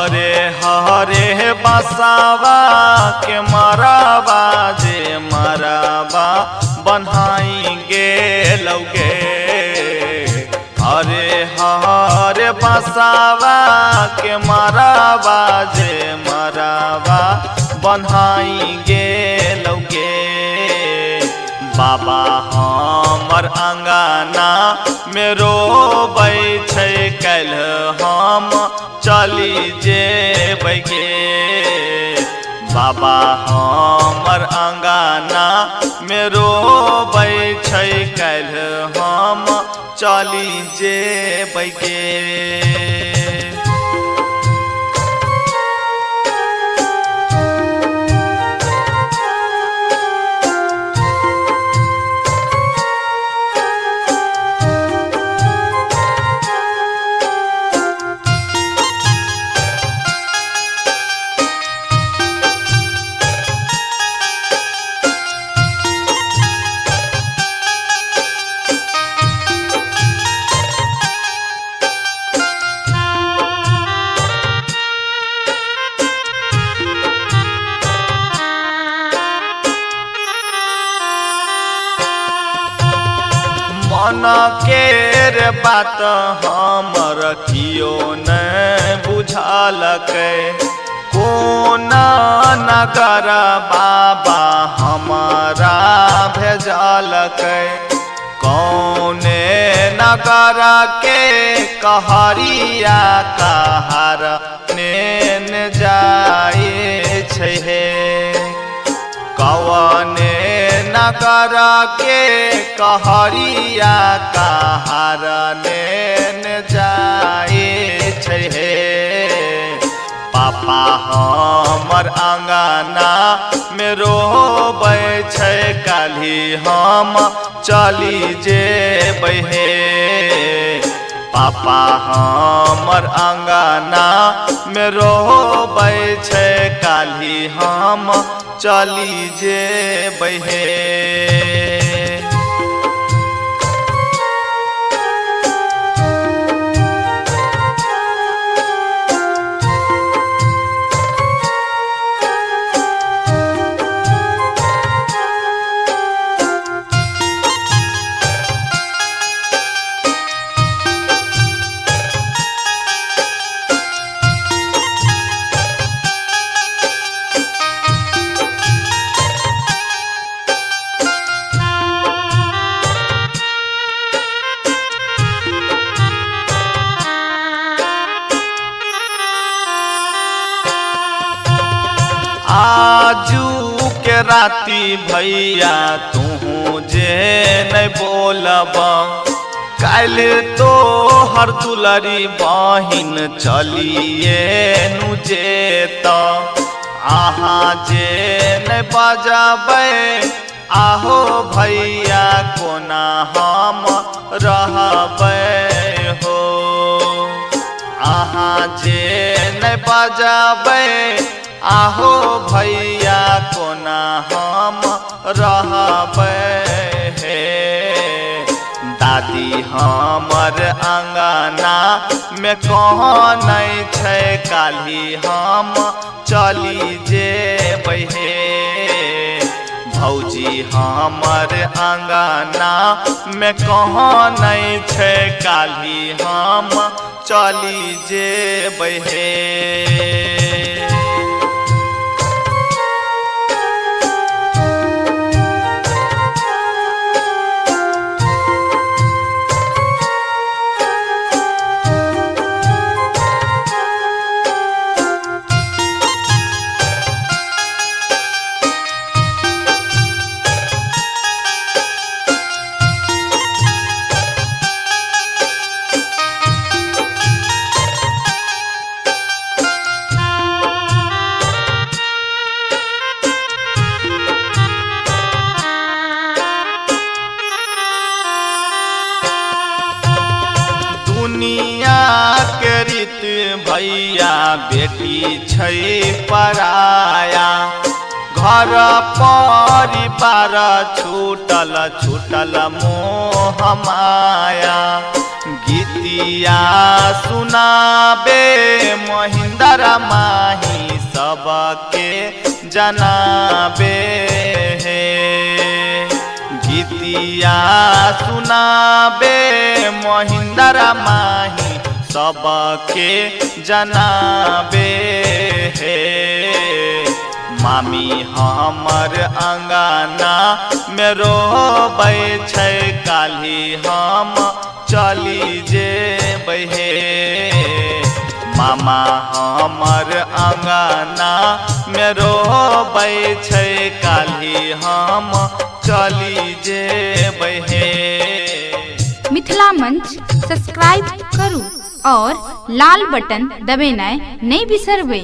हरे हरे बसावा के मराबा जे मराबा बनाई गे लौगे। हरे हरे बसावा के मराबा जे मराबा बनाई गे लौगे। बाबा हमर अंगना में रोबै छै कल हम चली जेबै गे। बाबा हमर अंगना में रोबै छै कल हम चली जेबै गे। मन केर बात हमर कियो नहीं बुझलकै। कोन नगर बाबा हमारा भेजलकै। कौने नगर के कहरिया कहार नेन जाए छै हे। कवने नगर के कहरिया कहार नेन जाए छै हे। पापा हमर अंगना में रोबै छै काल्हि हम चली जेबै हे। पापा हमर अंगना में रोबै छै काल्हि हम चली जेबै हे। आजू के राती भैया तू जे नहीं बोलब। काल तो हर दुलरी बहिन चलिए नु जेत। आहा जे नहीं बजाबै आहो भैया कोना हम रहबै हो। आहा जे नहीं बजाबै आहो भैया कोना हम रहबै हे। दादी हमर अंगना में कहाँ नहीं छै काल्हि हम चली जेबै हे। भौजी हमर अंगना में कहाँ नहीं छै काल्हि हम चली जेबै हे। दुनिया के रीत भैया बेटी छै पराया। घर परिवार छूटल छूटल मोह माया। गीतिया सुनाबे महिंद्र माही सबके जनाबे है। गीतिया सुनाबे महिंद्र माही सबके जनाबे है। मामी हमर अंगना में रोबै छै काल्हि हम चली जेबै हे। मामा हमर अंगना में रोबै छै काल्हि हम चली जेबै हे। मिथिला मंच सब्सक्राइब करू और लाल बटन दबेनाइ नहीं बिसरबै।